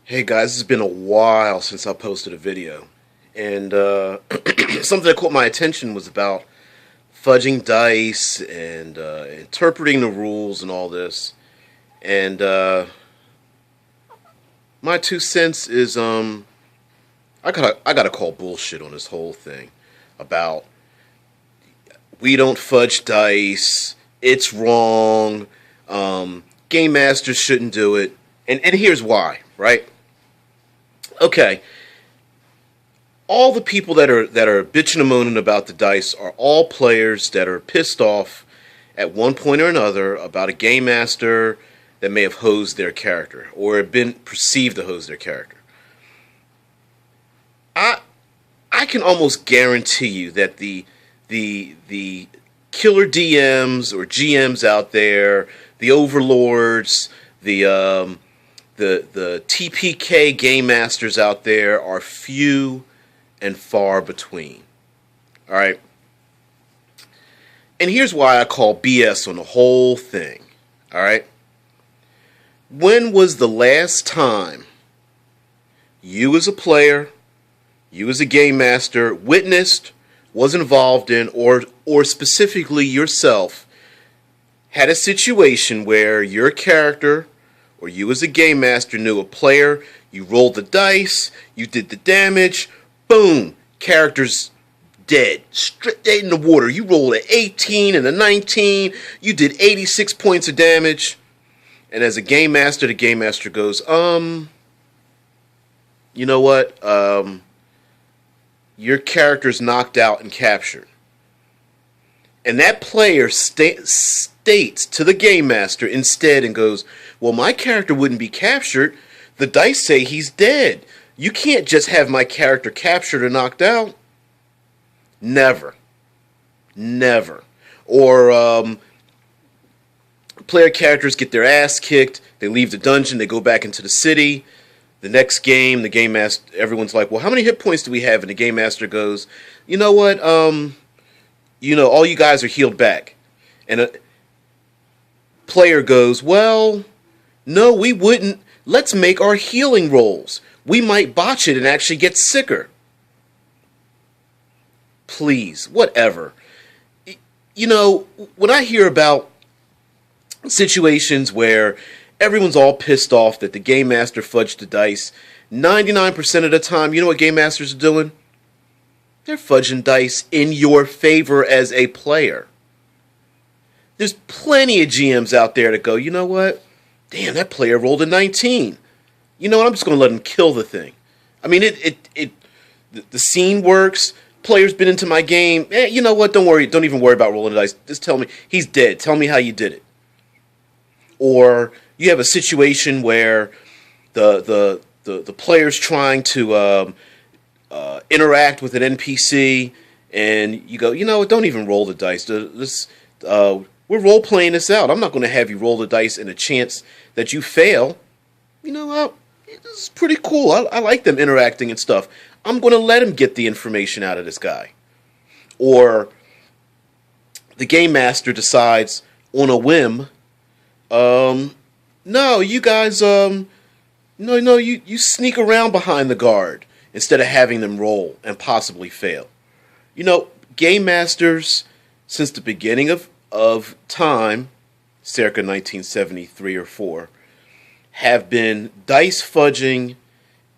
Hey guys, it's been a while since I posted a video, and something that caught my attention was about fudging dice and interpreting the rules and all this. And my 2 cents is I gotta call bullshit on this whole thing about we don't fudge dice. It's wrong. Game masters shouldn't do it, and here's why, right? Okay, all the people that are bitching and moaning about the dice are all players that are pissed off at one point or another about a game master that may have hosed their character or have been perceived to hose their character. I I can almost guarantee you that the killer DMs or GMs out there, the overlords, the TPK game masters out there are few and far between. All right. And here's why I call BS on the whole thing. All right. When was the last time you as a player, you as a game master, witnessed, was involved in, or specifically yourself, had a situation where your character or you as a game master knew a player, you rolled the dice, you did the damage, boom, character's dead, straight dead in the water. You rolled an 18 and a 19, you did 86 points of damage, and as a game master, the game master goes, you know what, your character's knocked out and captured. And that player states to the game master instead and goes, well, my character wouldn't be captured. The dice say he's dead. You can't just have my character captured or knocked out. Never. Never. Or player characters get their ass kicked. They leave the dungeon. They go back into the city. The next game, the game master, everyone's like, well, how many hit points do we have? And the game master goes, you know what? All you guys are healed back. And a player goes, well, no, we wouldn't. Let's make our healing rolls. We might botch it and actually get sicker. Please, whatever. When I hear about situations where everyone's all pissed off that the game master fudged the dice, 99% of the time, you know what game masters are doing? They're fudging dice in your favor as a player. There's plenty of GMs out there that go, you know what? Damn, that player rolled a 19. You know what? I'm just going to let him kill the thing. I mean, the scene works. Player's been into my game. You know what? Don't worry. Don't even worry about rolling the dice. Just tell me he's dead. Tell me how you did it. Or you have a situation where the player's trying to interact with an NPC, and you go, you know, don't even roll the dice. We're role playing this out. I'm not going to have you roll the dice in a chance that you fail. You know, this is pretty cool. I like them interacting and stuff. I'm going to let him get the information out of this guy. Or the game master decides on a whim, no, you guys, you sneak around behind the guard instead of having them roll and possibly fail. Game masters, since the beginning of time, circa 1973 or 4, have been dice fudging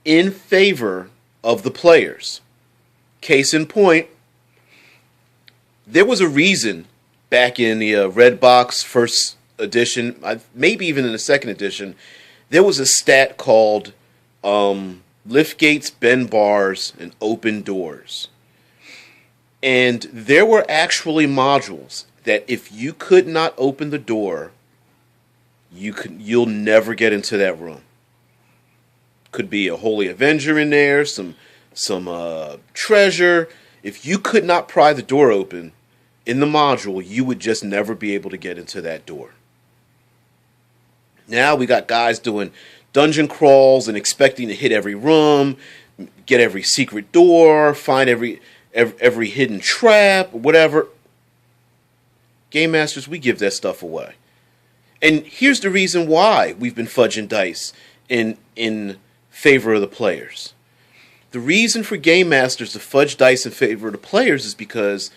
in favor of the players. Case in point, there was a reason back in the Red Box first edition, maybe even in the second edition, there was a stat called lift gates, bend bars, and open doors. And there were actually modules that if you could not open the door, you'll never get into that room. Could be a Holy Avenger in there, some treasure. If you could not pry the door open in the module, you would just never be able to get into that door. Now we got guys doing dungeon crawls and expecting to hit every room, get every secret door, find every hidden trap, whatever. Game masters, we give that stuff away. And here's the reason why we've been fudging dice in favor of the players. The reason for game masters to fudge dice in favor of the players is because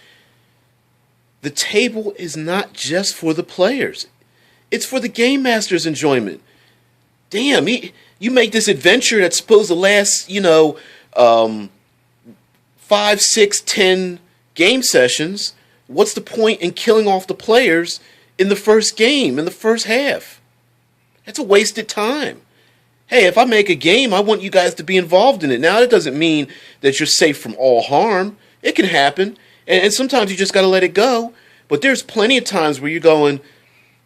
the table is not just for the players. It's for the game master's enjoyment. Damn, you make this adventure that's supposed to last, 5, 6, 10 game sessions. What's the point in killing off the players in the first game, in the first half? That's a wasted time. Hey, if I make a game, I want you guys to be involved in it. Now, that doesn't mean that you're safe from all harm. It can happen, and sometimes you just got to let it go. But there's plenty of times where you're going,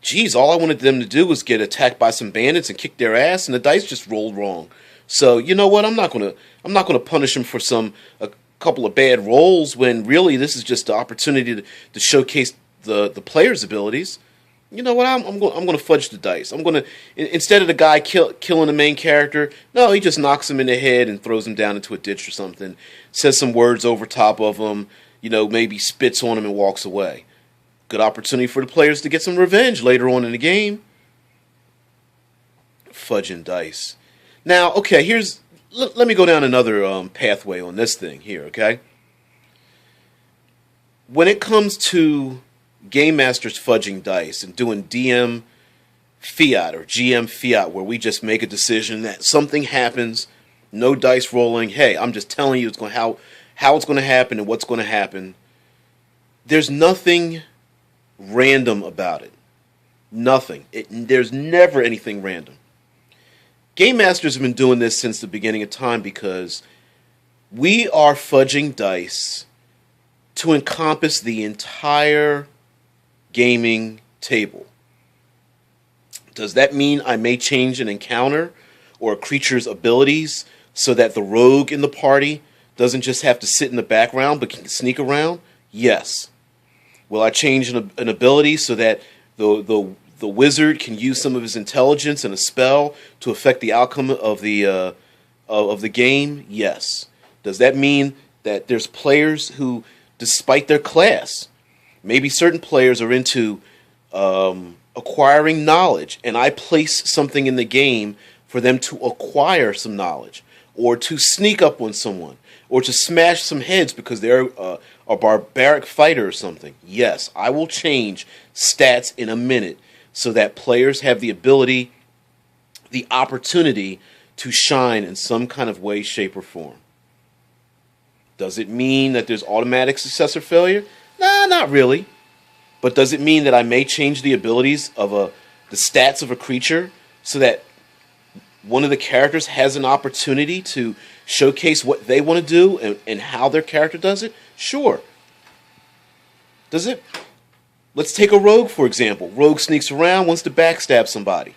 geez, all I wanted them to do was get attacked by some bandits and kick their ass, and the dice just rolled wrong. So you know what? I'm not gonna punish them for a couple of bad rolls when really this is just the opportunity to showcase the player's abilities. You know what? I'm going to fudge the dice. I'm going to, instead of the guy killing the main character, no, he just knocks him in the head and throws him down into a ditch or something, says some words over top of him, maybe spits on him and walks away. Good opportunity for the players to get some revenge later on in the game. Fudging dice. Now, okay, let me go down another pathway on this thing here, okay? When it comes to game masters fudging dice and doing DM fiat or GM fiat, where we just make a decision that something happens, no dice rolling, hey, I'm just telling you how it's going to happen and what's going to happen. There's nothing random about it. Nothing. There's never anything random. Game masters have been doing this since the beginning of time because we are fudging dice to encompass the entire gaming table. Does that mean I may change an encounter or a creature's abilities so that the rogue in the party doesn't just have to sit in the background but can sneak around? Yes. Will I change an ability so that the wizard can use some of his intelligence and a spell to affect the outcome of the game? Yes. Does that mean that there's players who, despite their class, maybe certain players are into acquiring knowledge, and I place something in the game for them to acquire some knowledge, or to sneak up on someone, or to smash some heads because they're a barbaric fighter or something? Yes, I will change stats in a minute so that players have the ability, the opportunity to shine in some kind of way, shape, or form. Does it mean that there's automatic success or failure? Nah, not really. But does it mean that I may change the abilities of the stats of a creature so that one of the characters has an opportunity to showcase what they want to do and how their character does it? Sure. Does it? Let's take a rogue, for example. Rogue sneaks around, wants to backstab somebody.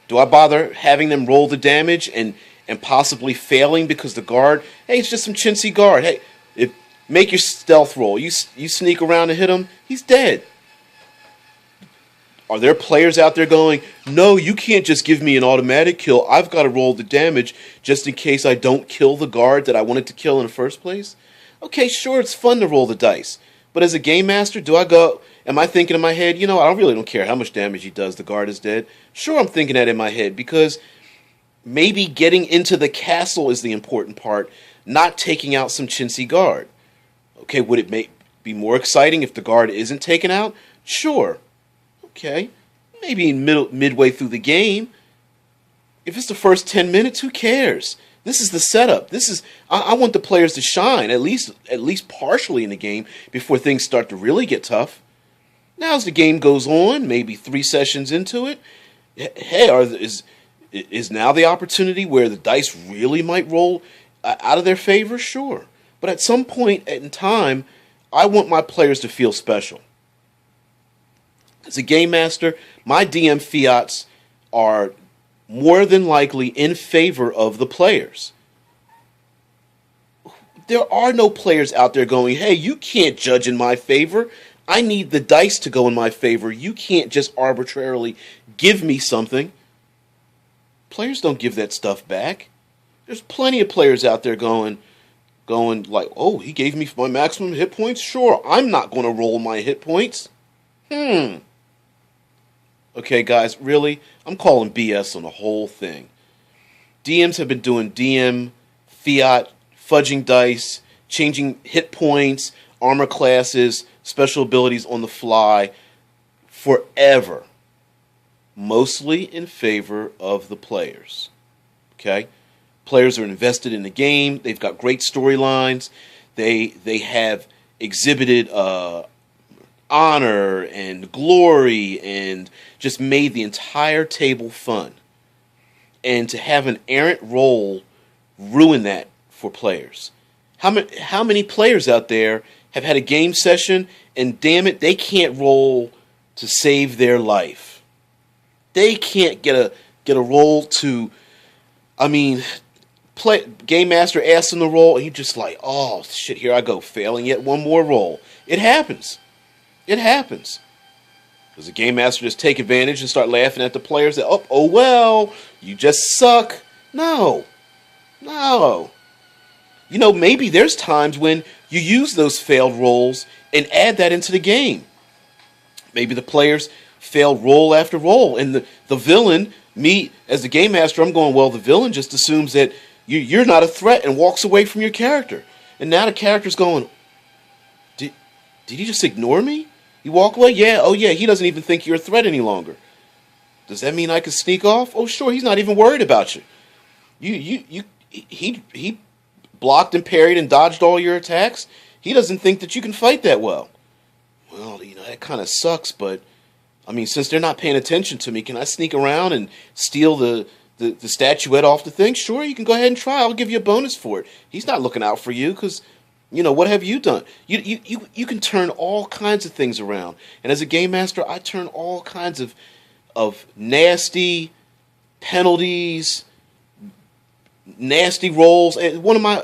Do I bother having them roll the damage and possibly failing because the guard, hey, it's just some chintzy guard. Hey, make your stealth roll. You sneak around and hit him, he's dead. Are there players out there going, no, you can't just give me an automatic kill. I've got to roll the damage just in case I don't kill the guard that I wanted to kill in the first place? Okay, sure, it's fun to roll the dice. But as a game master, am I thinking in my head, I really don't care how much damage he does, the guard is dead? Sure, I'm thinking that in my head because maybe getting into the castle is the important part, not taking out some chintzy guard. Okay, would it be more exciting if the guard isn't taken out? Sure. Okay, maybe midway through the game. If it's the first 10 minutes, who cares? This is the setup. I want the players to shine, at least partially in the game, before things start to really get tough. Now as the game goes on, maybe 3 sessions into it, hey, is now the opportunity where the dice really might roll out of their favor? Sure. But at some point in time, I want my players to feel special. As a game master, my DM fiats are more than likely in favor of the players. There are no players out there going, hey, you can't judge in my favor. I need the dice to go in my favor. You can't just arbitrarily give me something. Players don't give that stuff back. There's plenty of players out there going like, oh, he gave me my maximum hit points? Sure, I'm not going to roll my hit points. Okay, guys, really? I'm calling BS on the whole thing. DMs have been doing DM, fiat, fudging dice, changing hit points, armor classes, special abilities on the fly forever. Mostly in favor of the players. Okay? Players are invested in the game. They've got great storylines. They have exhibited honor and glory and just made the entire table fun. And to have an errant role ruin that for players. How many players out there have had a game session and damn it, they can't roll to save their life. They can't get a roll to, play Game Master asks him to roll, and you're just like, oh shit, here I go, failing yet one more roll. It happens. It happens. Does the Game Master just take advantage and start laughing at the players that, oh well, you just suck? No. Maybe there's times when you use those failed rolls and add that into the game. Maybe the players failed roll after roll, and the villain, me as the Game Master, I'm going, well, the villain just assumes that you're not a threat and walks away from your character. And now the character's going, did he just ignore me? You walk away? Yeah, oh yeah, he doesn't even think you're a threat any longer. Does that mean I can sneak off? Oh sure, he's not even worried about you. He blocked and parried and dodged all your attacks. He doesn't think that you can fight that well. Well, that kind of sucks, but since they're not paying attention to me, can I sneak around and steal the statuette off the thing? Sure, you can go ahead and try. I'll give you a bonus for it. He's not looking out for you because, what have you done? You can turn all kinds of things around. And as a Game Master, I turn all kinds of nasty penalties, nasty rolls. One of my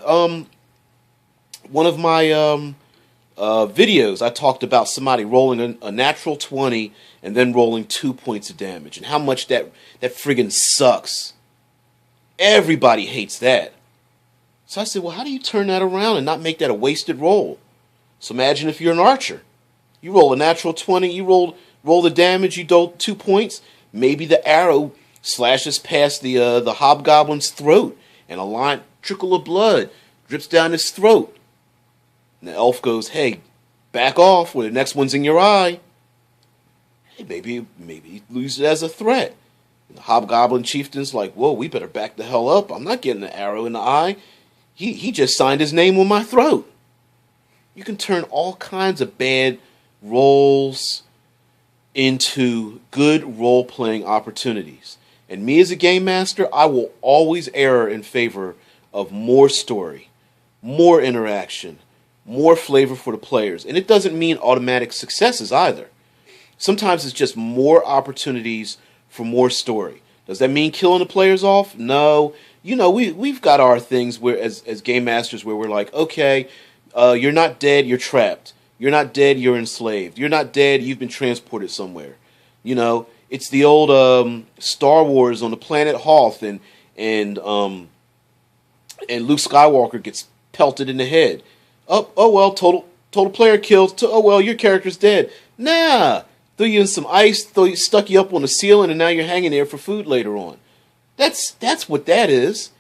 videos, I talked about somebody rolling a natural 20 and then rolling 2 points of damage, and how much that friggin' sucks. Everybody hates that. So I said, well, how do you turn that around and not make that a wasted roll? So imagine if you're an archer. You roll a natural 20, you roll the damage, you do 2 points. Maybe the arrow slashes past the hobgoblin's throat, and a trickle of blood drips down his throat. And the elf goes, hey, back off, or the next one's in your eye. Hey, maybe he loses it as a threat. And the hobgoblin chieftain's like, whoa, we better back the hell up. I'm not getting the arrow in the eye. He just signed his name on my throat. You can turn all kinds of bad rolls into good role-playing opportunities. And me as a Game Master, I will always err in favor of more story, more interaction, more flavor for the players. And it doesn't mean automatic successes either. Sometimes it's just more opportunities for more story. Does that mean killing the players off? No. We've got our things where as Game Masters where we're like, okay, you're not dead, you're trapped. You're not dead, you're enslaved. You're not dead, you've been transported somewhere. It's the old Star Wars on the planet Hoth, and Luke Skywalker gets pelted in the head. Oh well, total player killed. Oh well, your character's dead. Nah, threw you in some ice, stuck you up on the ceiling, and now you're hanging there for food later on. That's what that is.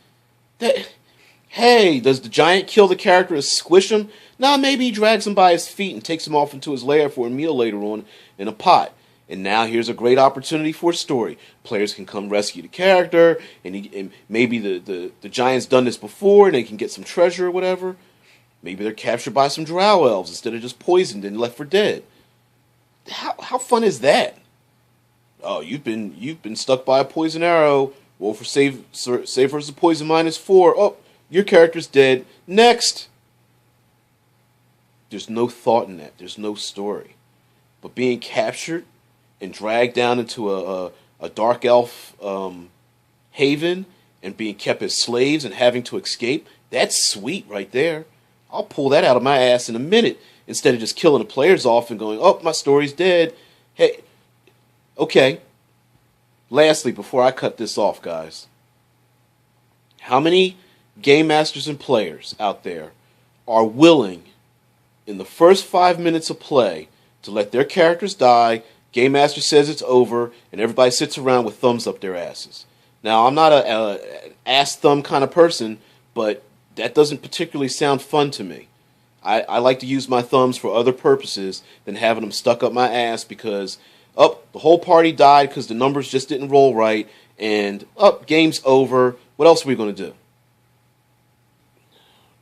Hey, does the giant kill the character and squish him? Nah, maybe he drags him by his feet and takes him off into his lair for a meal later on in a pot. And now here's a great opportunity for a story. Players can come rescue the character, and maybe the giant's done this before, and they can get some treasure or whatever. Maybe they're captured by some drow elves instead of just poisoned and left for dead. How fun is that? Oh, you've been stuck by a poison arrow. Roll for save versus poison -4. Oh, your character's dead. Next. There's no thought in that. There's no story. But being captured and dragged down into a dark elf haven and being kept as slaves and having to escape, that's sweet right there. I'll pull that out of my ass in a minute instead of just killing the players off and going, oh, my story's dead. Hey, okay. Lastly, before I cut this off, guys, how many Game Masters and players out there are willing, in the first 5 minutes of play, to let their characters die, Game Master says it's over, and everybody sits around with thumbs up their asses? Now, I'm not a ass thumb kind of person, but that doesn't particularly sound fun to me. I like to use my thumbs for other purposes than having them stuck up my ass because, oh, the whole party died because the numbers just didn't roll right, and, oh, game's over. What else are we going to do?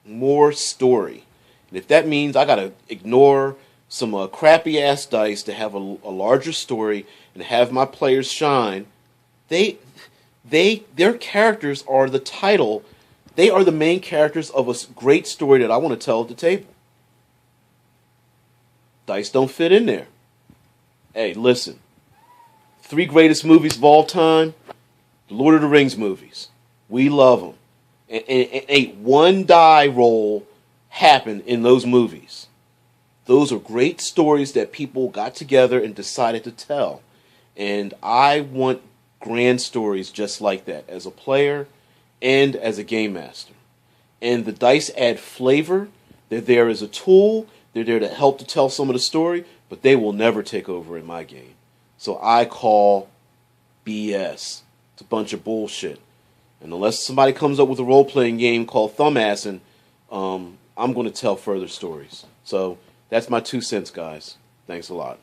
More story. And if that means I got to ignore some crappy ass dice to have a larger story and have my players shine, their characters are the title. They are the main characters of a great story that I want to tell at the table. Dice don't fit in there. Hey, listen. 3 greatest movies of all time, the Lord of the Rings movies. We love them. And a one die roll happened in those movies. Those are great stories that people got together and decided to tell. And I want grand stories just like that as a player and as a game master. And the dice add flavor. They're there as a tool. They're there to help to tell some of the story, but they will never take over in my game. So I call BS. It's a bunch of bullshit. And unless somebody comes up with a role-playing game called Thumb Assing, I'm going to tell further stories. So that's my 2 cents, guys. Thanks a lot.